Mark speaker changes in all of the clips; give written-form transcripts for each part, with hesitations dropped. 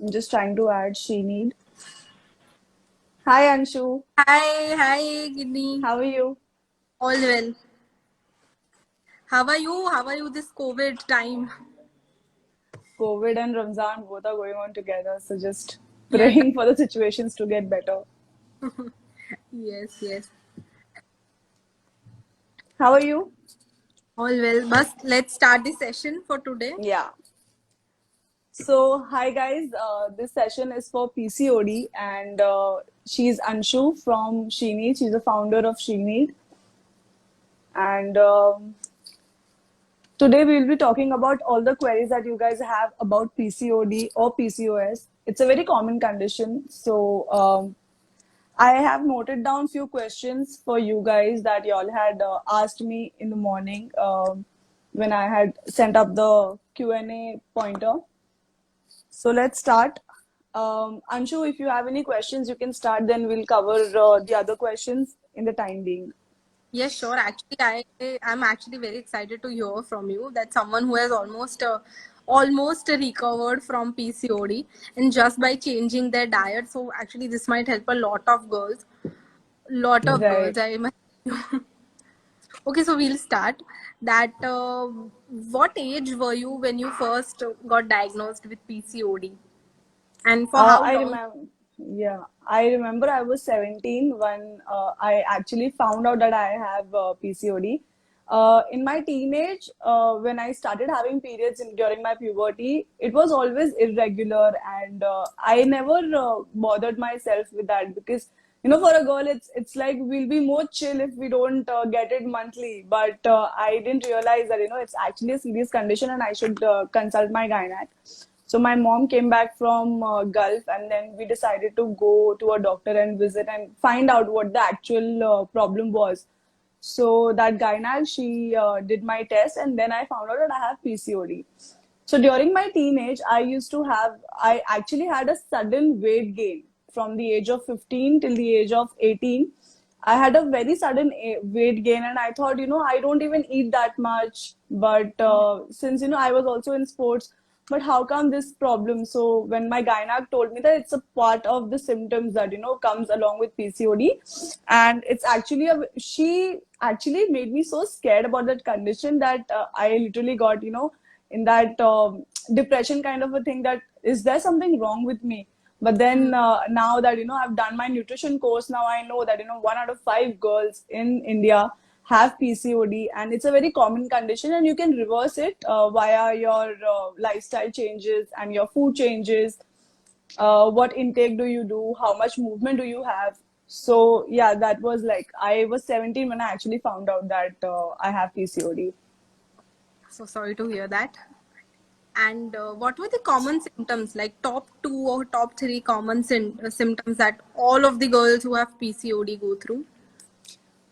Speaker 1: I'm just trying to add she need. Hi Anshu,
Speaker 2: Hi, Giddy.
Speaker 1: how are you?
Speaker 2: All well. How are you? How are you this COVID time?
Speaker 1: COVID and Ramzan both are going on together, so just
Speaker 2: Yeah,
Speaker 1: praying for the situations to get better.
Speaker 2: yes.
Speaker 1: How are you?
Speaker 2: All well. But let's start the session for today.
Speaker 1: Yeah. So, hi guys, this session is for PCOD and she's Anshu from She Need. She's the founder of She Need. And today we'll be talking about all the queries that you guys have about PCOD or PCOS. It's a very common condition. So, I have noted down few questions for you guys that y'all had asked me in the morning when I had sent up the Q&A pointer. So let's start. Anshu, if you have any questions, you can start. Then we'll cover the other questions in the time being.
Speaker 2: Yes, sure. Actually, I'm actually very excited to hear from you that someone who has almost recovered from PCOD and just by changing their diet. So actually, this might help a lot of girls. Lot of
Speaker 1: Right.
Speaker 2: girls. I Okay, so we'll start. That what age were you when you first got diagnosed with PCOD, and for how
Speaker 1: I
Speaker 2: long?
Speaker 1: remember, yeah, I remember I was 17 when I actually found out that I have PCOD. In my teenage, when I started having periods during my puberty, it was always irregular, and I never bothered myself with that because for a girl, it's like we'll be more chill if we don't get it monthly. But I didn't realize that it's actually a serious condition, and I should consult my gynec. So my mom came back from Gulf, and then we decided to go to a doctor and visit and find out what the actual problem was. So that gynae, she did my test, and then I found out that I have PCOD. So during my teenage, I actually had a sudden weight gain from the age of 15 till the age of 18. I had a very sudden weight gain, and I thought, I don't even eat that much. But since, I was also in sports, but how come this problem? So when my gynec told me that it's a part of the symptoms that, comes along with PCOD, and it's actually she actually made me so scared about that condition that I literally got, in that depression kind of a thing that is there something wrong with me. But then now that I've done my nutrition course, now I know that 1 out of 5 girls in India have PCOD, and it's a very common condition, and you can reverse it via your lifestyle changes and your food changes. What intake do you do? How much movement do you have? So yeah, that was like I was 17 when I actually found out that I have PCOD.
Speaker 2: So sorry to hear that. And what were the common symptoms, like top two or top three common symptoms that all of the girls who have PCOD go through?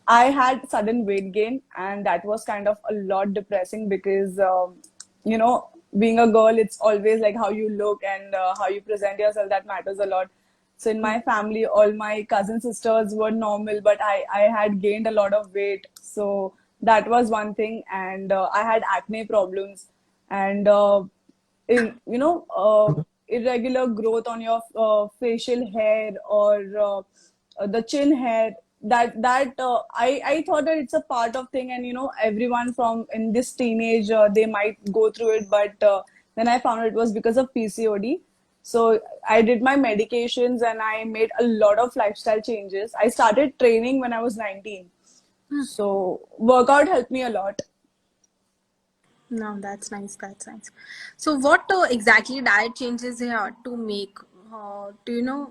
Speaker 1: I had sudden weight gain, and that was kind of a lot depressing because, being a girl, it's always like how you look and how you present yourself that matters a lot. So in my family, all my cousin sisters were normal, but I had gained a lot of weight. So that was one thing, and I had acne problems, and irregular growth on your facial hair or the chin hair. That I thought that it's a part of thing, and everyone from in this teenage they might go through it, but then I found it was because of PCOD. So I did my medications and I made a lot of lifestyle changes. I started training when I was 19, so workout helped me a lot.
Speaker 2: No, that's nice. That's nice. So, what exactly diet changes you had to make? Do you know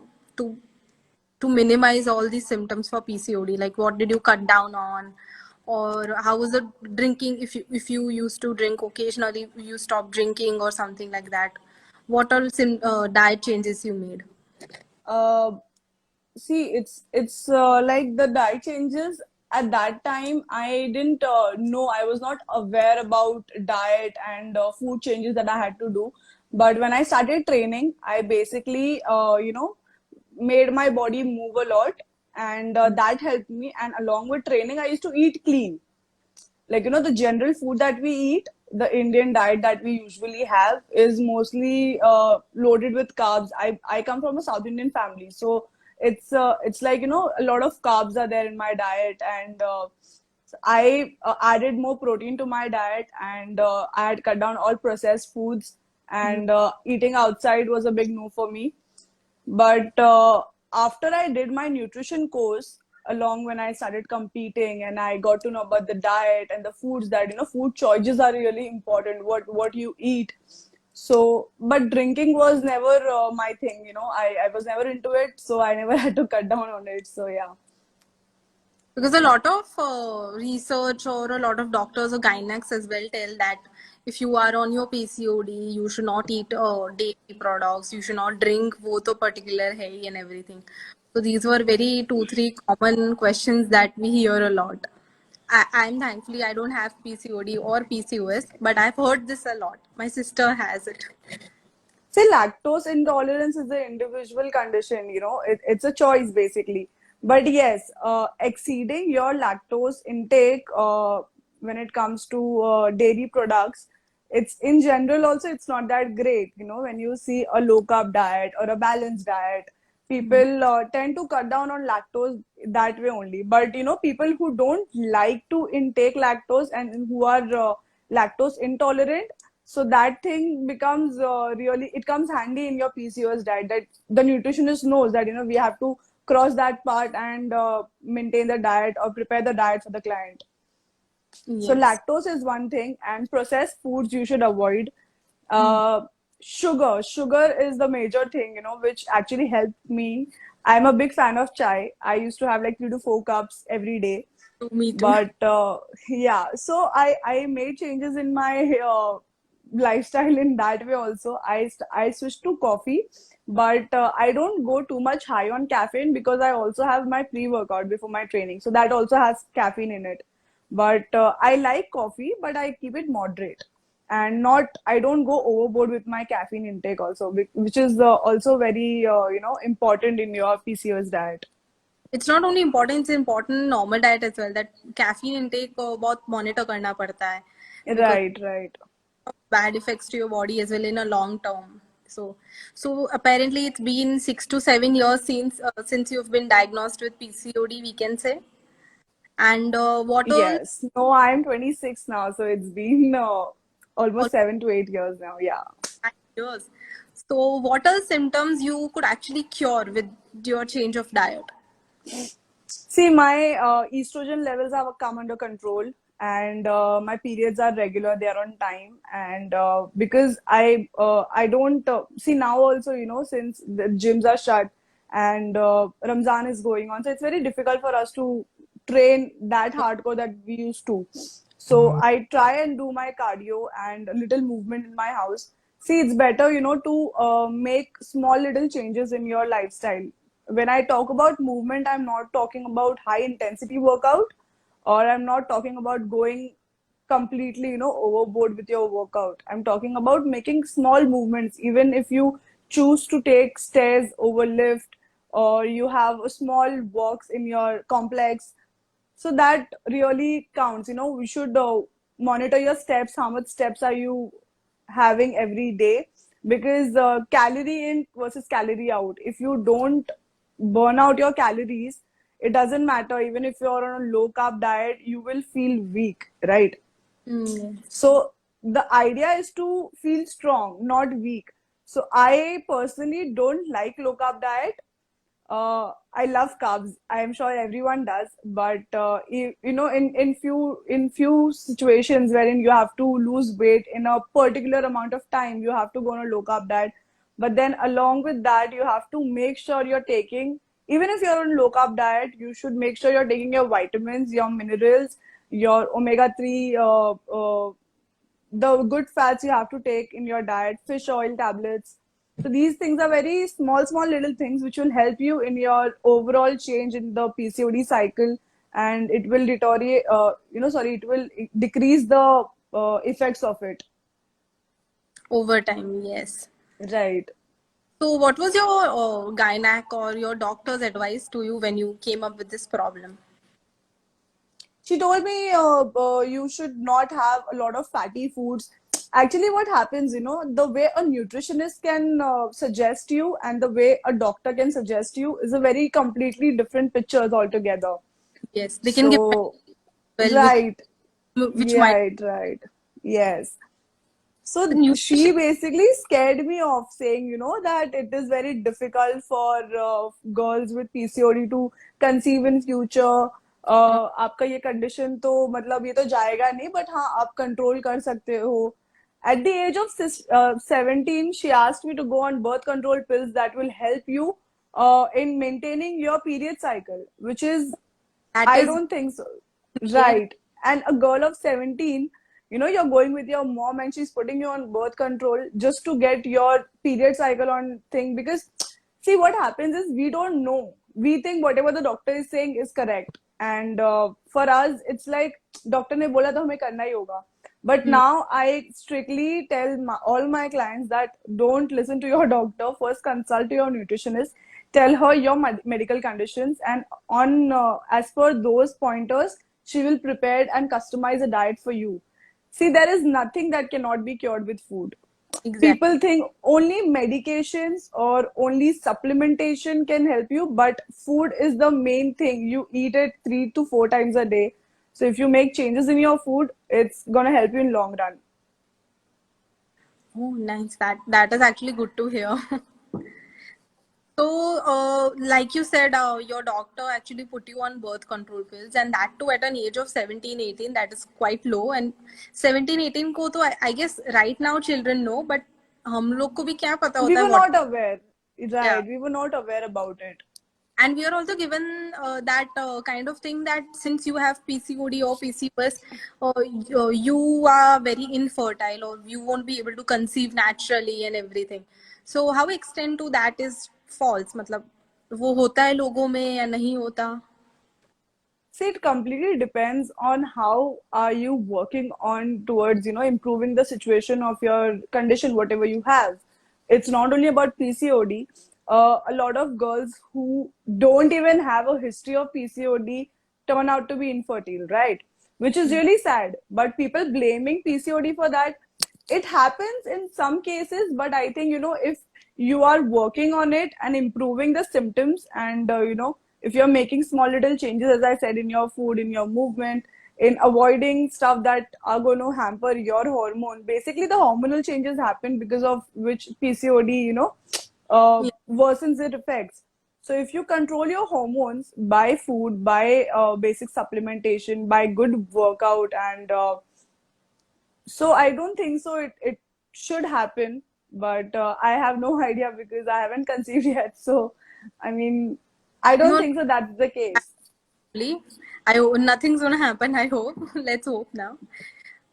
Speaker 2: to minimize all these symptoms for PCOD? Like, what did you cut down on, or how was the drinking? If you used to drink occasionally, you stopped drinking or something like that. What all diet changes you made?
Speaker 1: uh, See, it's like the diet changes. At that time, I didn't know. I was not aware about diet and food changes that I had to do. But when I started training, I basically, made my body move a lot, and that helped me. And along with training, I used to eat clean, like the general food that we eat, the Indian diet that we usually have is mostly loaded with carbs. I come from a South Indian family, so it's like, a lot of carbs are there in my diet, and I added more protein to my diet, and I had cut down all processed foods, and eating outside was a big no for me. But after I did my nutrition course, along when I started competing, and I got to know about the diet and the foods, that food choices are really important. What you eat. So, but drinking was never my thing. I was never into it, so I never had to cut down on it. So yeah.
Speaker 2: Because a lot of research or a lot of doctors or gynecologists as well tell that if you are on your PCOD, you should not eat dairy products, you should not drink both a particular hay and everything. So these were very 2-3 common questions that we hear a lot. I'm thankfully I don't have PCOD or PCOS, but I've heard this a lot. My sister has it.
Speaker 1: Say lactose intolerance is an individual condition, it's a choice basically. But yes, exceeding your lactose intake when it comes to dairy products, it's in general also it's not that great. When you see a low carb diet or a balanced diet, people tend to cut down on lactose that way only. But people who don't like to intake lactose and who are lactose intolerant, so that thing becomes really, it comes handy in your PCOS diet, that the nutritionist knows that we have to cross that part and maintain the diet or prepare the diet for the client. So
Speaker 2: Yes.
Speaker 1: lactose is one thing, and processed foods you should avoid. Sugar is the major thing, which actually helped me. I'm a big fan of chai. I used to have like 3 to 4 cups every day.
Speaker 2: Me too.
Speaker 1: But yeah, so I made changes in my lifestyle in that way also. I switched to coffee, but I don't go too much high on caffeine because I also have my pre-workout before my training, so that also has caffeine in it. But I like coffee, but I keep it moderate, and not I don't go overboard with my caffeine intake also, which is also very important in your PCOS diet.
Speaker 2: It's not only important, it's important in normal diet as well, that caffeine intake बहुत monitor करना पड़ता है because
Speaker 1: Right, right.
Speaker 2: of bad effects to your body as well in a long term. So apparently it's been 6 to 7 years since you've been diagnosed with PCOD, we can say. And what all
Speaker 1: Yes. No, I'm 26 now, so it's been almost
Speaker 2: all
Speaker 1: 7 to 8 years now. Yeah.
Speaker 2: 9 years. So what are symptoms you could actually cure with your change of diet?
Speaker 1: See, my estrogen levels have come under control, and my periods are regular. They are on time, and because I don't see now also, since the gyms are shut and Ramzan is going on, so it's very difficult for us to train that hardcore that we used to. So I try and do my cardio and a little movement in my house. See, it's better, to make small little changes in your lifestyle. When I talk about movement, I'm not talking about high intensity workout, or I'm not talking about going completely, overboard with your workout. I'm talking about making small movements, even if you choose to take stairs over lift, or you have a small walks in your complex. So that really counts. We should monitor your steps. How much steps are you having every day? Because calorie in versus calorie out, if you don't burn out your calories, it doesn't matter. Even if you're on a low carb diet, you will feel weak, right?
Speaker 2: Yes.
Speaker 1: So the idea is to feel strong, not weak. So I personally don't like low carb diet. I love carbs. I am sure everyone does, but in few situations wherein you have to lose weight in a particular amount of time, you have to go on a low carb diet. But then along with that, you have to make sure you're taking. Even if you're on low carb diet, you should make sure you're taking your vitamins, your minerals, your omega 3, the good fats you have to take in your diet, fish oil tablets. So these things are very small, small little things which will help you in your overall change in the PCOD cycle, and it will deteriorate. It will decrease the effects of it.
Speaker 2: Over time, yes.
Speaker 1: Right.
Speaker 2: So what was your gynec or your doctor's advice to you when you came up with this problem?
Speaker 1: She told me you should not have a lot of fatty foods. Actually, what happens, the way a nutritionist can suggest you and the way a doctor can suggest you is a very completely different pictures altogether.
Speaker 2: Yes, they can give
Speaker 1: So,
Speaker 2: well
Speaker 1: right,
Speaker 2: which might
Speaker 1: right, yes.
Speaker 2: the
Speaker 1: So she
Speaker 2: nutrition.
Speaker 1: basically scared me off saying, that it is very difficult for girls with PCOD to conceive in future. आपका ये condition तो मतलब ये तो जाएगा नहीं, but हाँ आप control कर सकते हो. At the age of 17, she asked me to go on birth control pills that will help you in maintaining your period cycle, which is
Speaker 2: That
Speaker 1: I
Speaker 2: is
Speaker 1: don't think so.
Speaker 2: needed.
Speaker 1: Right. And a girl of 17, you're going with your mom and she's putting you on birth control just to get your period cycle on thing. Because, see, what happens is we don't know. We think whatever the doctor is saying is correct. And for us, it's like, doctor ने बोला तो हमें करना ही होगा. But
Speaker 2: Hmm.
Speaker 1: now I strictly tell all my clients that don't listen to your doctor. First, consult to your nutritionist. Tell her your medical conditions, and on as per those pointers, she will prepare and customize a diet for you. See, there is nothing that cannot be cured with food.
Speaker 2: Exactly.
Speaker 1: People think only medications or only supplementation can help you, but food is the main thing. You eat it 3 to 4 times a day. So if you make changes in your food, it's gonna help you in long run.
Speaker 2: Oh, nice. That is actually good to hear. So, like you said, your doctor actually put you on birth control pills, and that too at an age of 17, 18. That is quite low. And 17, 18 को तो I guess right now children know, but हम लोग को भी क्या पता
Speaker 1: We
Speaker 2: होता है
Speaker 1: were
Speaker 2: what?
Speaker 1: not aware,
Speaker 2: Yeah.
Speaker 1: right? We were not aware about it.
Speaker 2: And we are also given that kind of thing that since you have PCOD or PCOS, you are very infertile or you won't be able to conceive naturally and everything. So how extent to that is false? मतलब वो होता है लोगों में या नहीं होता?
Speaker 1: See, it completely depends on how are you working on towards, improving the situation of your condition, whatever you have. It's not only about PCOD. A lot of girls who don't even have a history of PCOD turn out to be infertile, right? Which is really sad. But people blaming PCOD for that, it happens in some cases, but I think, if you are working on it and improving the symptoms, and if you're making small little changes, as I said, in your food, in your movement, in avoiding stuff that are going to hamper your hormone, basically the hormonal changes happen because of which PCOD,
Speaker 2: Yeah.
Speaker 1: worsens its effects. So if you control your hormones by food, by basic supplementation, by good workout, and so I don't think so. It should happen, but I have no idea because I haven't conceived yet. So, I mean, I don't
Speaker 2: No,
Speaker 1: think so that's the case.
Speaker 2: actually, nothing's gonna happen. I hope. Let's hope now.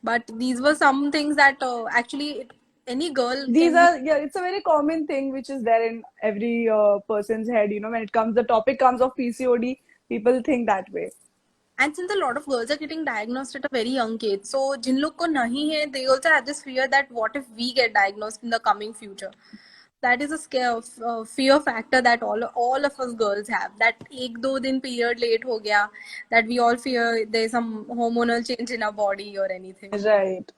Speaker 2: But these were some things that actually any girl
Speaker 1: These
Speaker 2: can be.
Speaker 1: are, yeah, it's a very common thing which is there in every person's head. When it comes, the topic comes of PCOD, people think that way.
Speaker 2: And since a lot of girls are getting diagnosed at a very young age, so जिन लोग को नहीं है, they also have this fear that what if we get diagnosed in the coming future. That is a scare, fear factor that all of us girls have. That एक दो दिन period late हो गया, that we all fear there's some hormonal change in our body or anything.
Speaker 1: Right.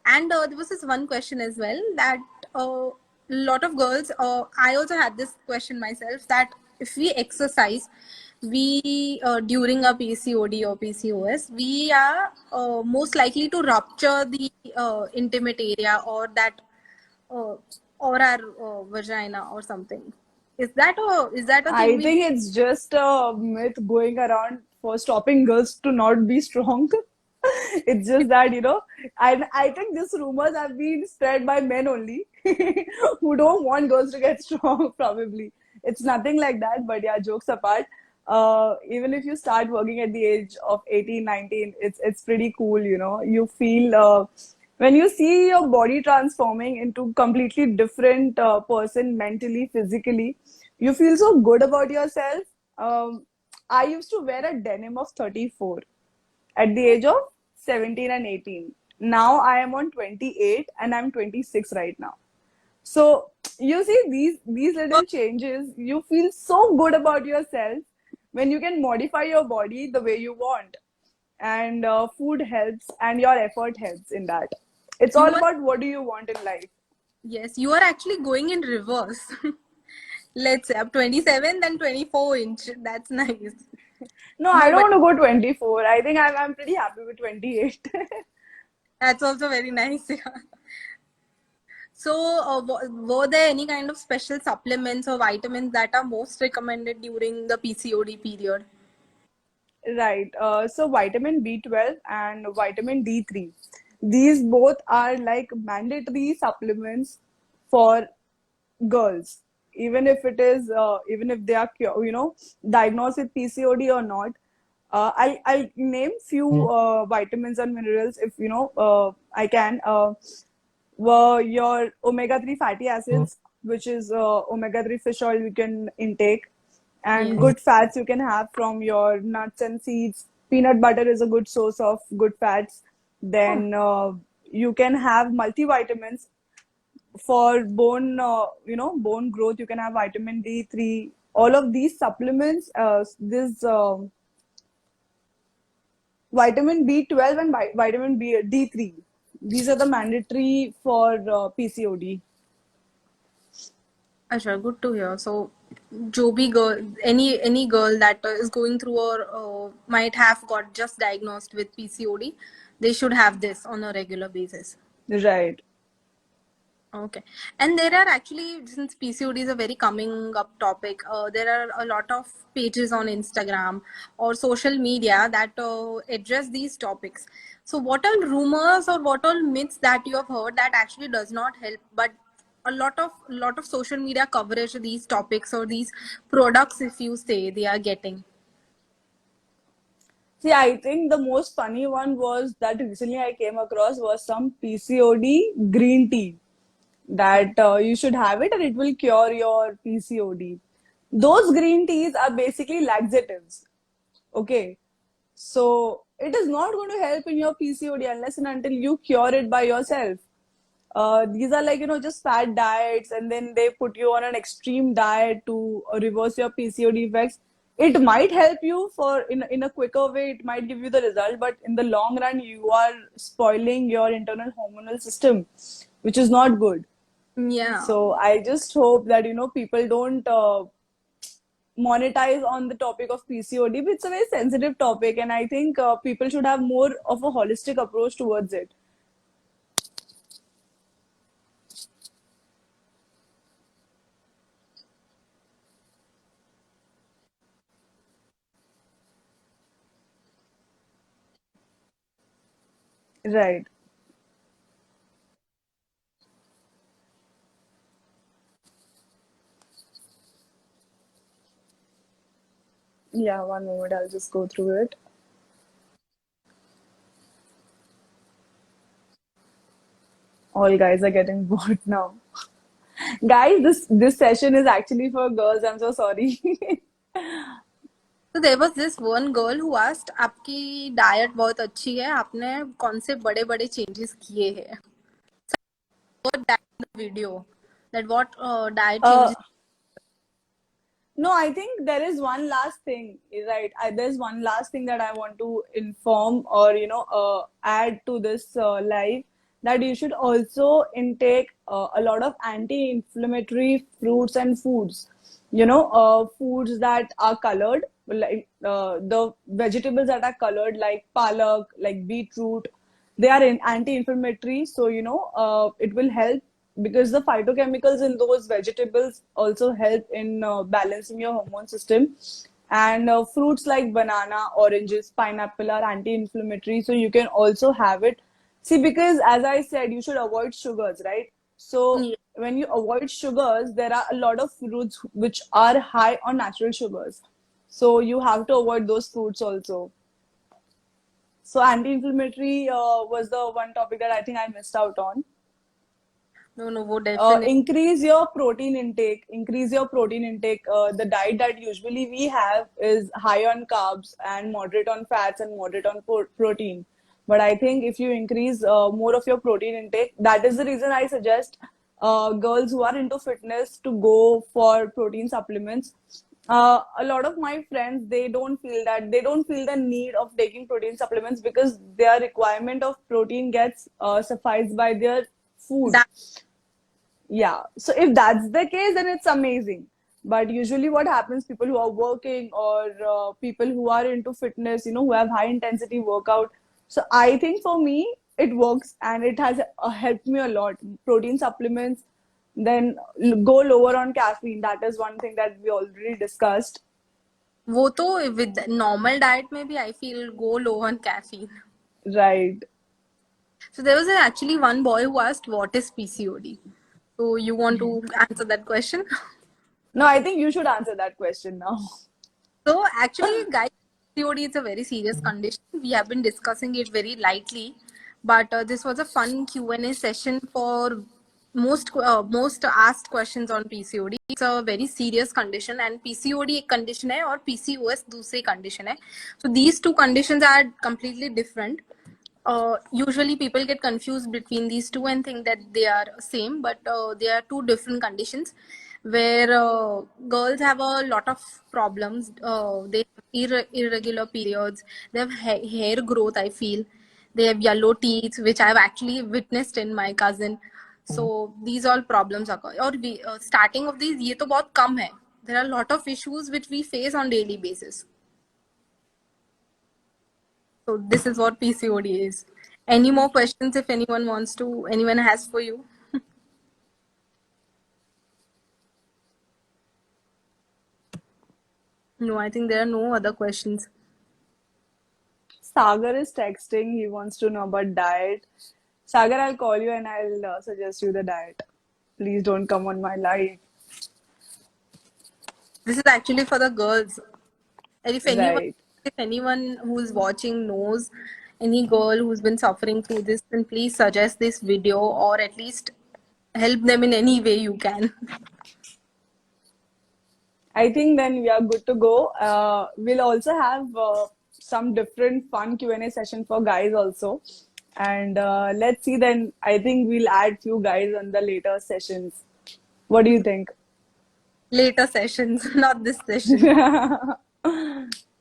Speaker 2: And there was this one question as well that a lot of girls, I also had this question myself, that if we exercise, we during a PCOD or PCOS, we are most likely to rupture the intimate area or that uh, or our vagina or something. Is that a thing
Speaker 1: I
Speaker 2: we?
Speaker 1: think it's just a myth going around for stopping girls to not be strong. It's just that, I think these rumors have been spread by men only who don't want girls to get strong, probably. It's nothing like that, but yeah, jokes apart. Even if you start working at the age of 18, 19, it's pretty cool, You feel when you see your body transforming into completely different person mentally, physically, you feel so good about yourself. I used to wear a denim of 34 at the age of 17 and 18. Now I am on 28 and I'm 26 right now. So you see these little changes, you feel so good about yourself when you can modify your body the way you want. and food helps, and your effort helps in that. It's
Speaker 2: You
Speaker 1: all
Speaker 2: are,
Speaker 1: about what do you want in life.
Speaker 2: yes, you are actually going in reverse. Let's say up 27, then 24-inch. That's nice.
Speaker 1: No, I
Speaker 2: No,
Speaker 1: don't
Speaker 2: but
Speaker 1: want to go 24. I think I'm pretty happy with 28.
Speaker 2: that's also very nice. Yeah. So, were there any kind of special supplements or vitamins that are most recommended during the PCOD period?
Speaker 1: Right. So vitamin B12 and vitamin D3. These both are like mandatory supplements for girls, even if it is, even if they are, diagnosed with PCOD or not. I'll name few vitamins and minerals if I can. Were your omega-3 fatty acids, which is omega-3 fish oil you can intake, and
Speaker 2: Yes.
Speaker 1: good fats you can have from your nuts and seeds. Peanut butter is a good source of good fats.
Speaker 2: Oh,
Speaker 1: Then you can have multivitamins for bone, bone growth. You can have vitamin D3. All of these supplements, this vitamin B12 and vitamin D3. These are the mandatory for PCOD.
Speaker 2: Asha, good to hear. So, जो भी girl, any girl that is going through or might have got just diagnosed with PCOD, they should have this on a regular basis.
Speaker 1: Right.
Speaker 2: Okay. And there are actually, since PCOD is a very coming up topic, there are a lot of pages on Instagram or social media that address these topics. So, what all rumors or what all myths that you have heard that actually does not help, but a lot of social media coverage of these topics or these products, if you say they are getting.
Speaker 1: See, I think the most funny one was that recently I came across was some PCOD green tea that you should have it and it will cure your PCOD. Those green teas are basically laxatives. Okay. So it is not going to help in your PCOD unless and until you cure it by yourself. These are like, just fat diets, and then they put you on an extreme diet to reverse your PCOD effects. It might help you for in a quicker way, it might give you the result, but in the long run, you are spoiling your internal hormonal system, which is not good.
Speaker 2: Yeah.
Speaker 1: So I just hope that, people don't monetize on the topic of PCOD, but it's a very sensitive topic, and I think people should have more of a holistic approach towards it. Right. Yeah, one moment, I'll just go through it. All guys are getting bored now. Guys, this session is actually for girls. I'm so sorry.
Speaker 2: So there was this one girl who asked, आपकी diet बहुत अच्छी है, आपने कौन से बड़े बड़े changes किए हैं? What that video, that what diet
Speaker 1: uh,
Speaker 2: changes.
Speaker 1: no, I think there is one last thing, right? There's one last thing that I want to inform or add to this live, that you should also intake a lot of anti-inflammatory fruits and foods. Foods that are colored, like the vegetables that are colored, like palak, like beetroot, they are anti-inflammatory. So it will help because the phytochemicals in those vegetables also help in balancing your hormone system. And fruits like banana, oranges, pineapple are anti-inflammatory, so you can also have it. See, because as I said, you should avoid sugars, right? So
Speaker 2: Yeah.
Speaker 1: when you avoid sugars, there are a lot of fruits which are high on natural sugars, so you have to avoid those fruits also. So anti-inflammatory was the one topic that I think I missed out on.
Speaker 2: No, no, वो definitely.
Speaker 1: Increase your protein intake. Increase your protein intake. The diet that usually we have is high on carbs and moderate on fats and moderate on protein. But I think if you increase more of your protein intake, that is the reason I suggest girls who are into fitness to go for protein supplements. A lot of my friends, they don't feel the need of taking protein supplements because their requirement of protein gets sufficed by their food.
Speaker 2: That
Speaker 1: Yeah. So if that's the case, then it's amazing. But usually, what happens, people who are working or people who are into fitness, who have high intensity workout. So I think for me, it works and it has helped me a lot. Protein supplements, then go lower on caffeine. That is one thing that we already discussed.
Speaker 2: वो तो with normal diet maybe I feel go low on caffeine.
Speaker 1: Right.
Speaker 2: So there was actually one boy who asked what is PCOD. So you want to answer that question?
Speaker 1: No, I think you should answer that question now.
Speaker 2: So actually, guys, PCOD is a very serious condition. We have been discussing it very lightly, but this was a fun Q&A session for most asked questions on PCOD. It's a very serious condition, and PCOD एक condition है और PCOS दूसरी condition है. So these two conditions are completely different. Usually people get confused between these two and think that they are same, but they are two different conditions where girls have a lot of problems. They have irregular periods, they have hair growth, I feel, they have yellow teeth, which I've actually witnessed in my cousin. So these all problems occur, or starting of these ये तो बहुत कम है. There are a lot of issues which we face on daily basis. So this is what PCOD is. Any more questions if anyone has for you? No, I think there are no other questions.
Speaker 1: Sagar is texting. He wants to know about diet. Sagar, I'll call you and I'll suggest you the diet. Please don't come on my live.
Speaker 2: This is actually for the girls. And
Speaker 1: Right.
Speaker 2: if anyone who is watching knows any girl who's been suffering through this, then please suggest this video or at least help them in any way you can.
Speaker 1: I think then we are good to go. We'll also have some different fun Q&A session for guys also. And let's see then. I think we'll add few guys on the later sessions. What do you think?
Speaker 2: Later sessions, not this session.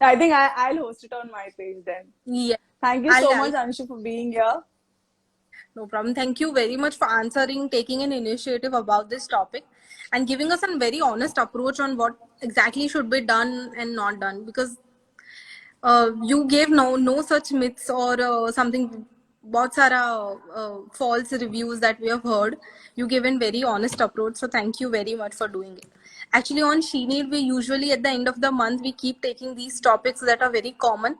Speaker 1: I think I'll host it on my page then.
Speaker 2: Yeah.
Speaker 1: Thank you so much, Anshu, for being here.
Speaker 2: No problem. Thank you very much for answering, taking an initiative about this topic, and giving us a very honest approach on what exactly should be done and not done. Because you gave no such myths or something, बहुत सारा false reviews that we have heard. You gave a very honest approach, so thank you very much for doing it. Actually, on Sheenid, we usually at the end of the month we keep taking these topics that are very common.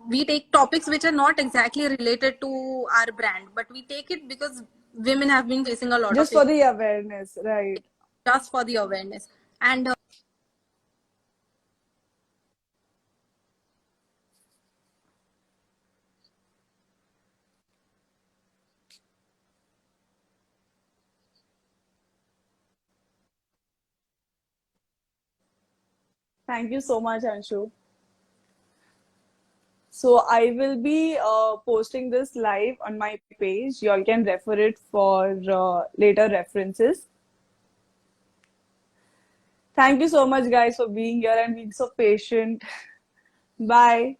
Speaker 2: We take topics which are not exactly related to our brand, but we take it because women have been facing a lot of
Speaker 1: Just for
Speaker 2: issues,
Speaker 1: the awareness, right?
Speaker 2: just for the awareness. And
Speaker 1: Thank you so much, Anshu. So I will be posting this live on my page. You all can refer it for later references. Thank you so much, guys, for being here and being so patient. Bye.